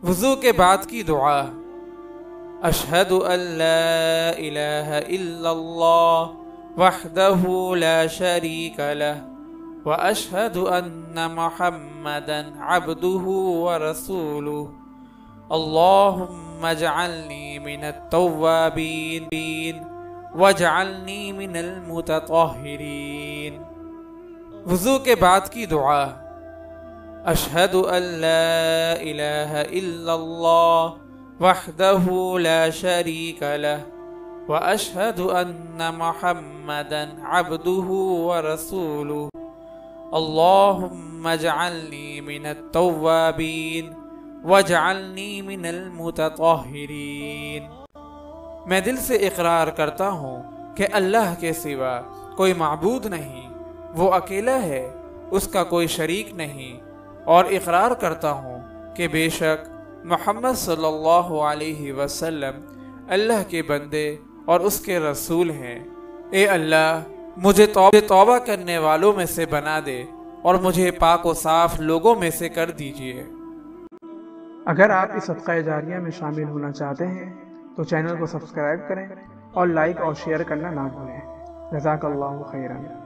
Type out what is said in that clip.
وضو کے بعد کی دعا۔ اشہد ان لا الہ الا اللہ وحدہ لا شریک لہ واشہد ان محمدا عبدہ ورسولہ اللہم اجعلنی من التوابین واجعلنی من المتطہرین۔ وضو کے بعد کی دعا۔ اشہد ان لا الہ الا اللہ وحدہ لا شریک لہ واشہد ان محمدا عبدہ ورسولہ اللہم اجعلنی من التوابین واجعلنی من المتطہرین۔ میں دل سے اقرار کرتا ہوں کہ اللہ کے سوا کوئی معبود نہیں، وہ اکیلا ہے، اس کا کوئی شریک نہیں، اور اقرار کرتا ہوں کہ بے شک محمد صلی اللہ علیہ وسلم اللہ کے بندے اور اس کے رسول ہیں۔ اے اللہ، مجھے توبہ کرنے والوں میں سے بنا دے اور مجھے پاک و صاف لوگوں میں سے کر دیجیے۔ اگر آپ اس صدقہ جاریہ میں شامل ہونا چاہتے ہیں تو چینل کو سبسکرائب کریں اور لائک اور شیئر کرنا نہ بھولیں۔ جزاک اللہ خیرا۔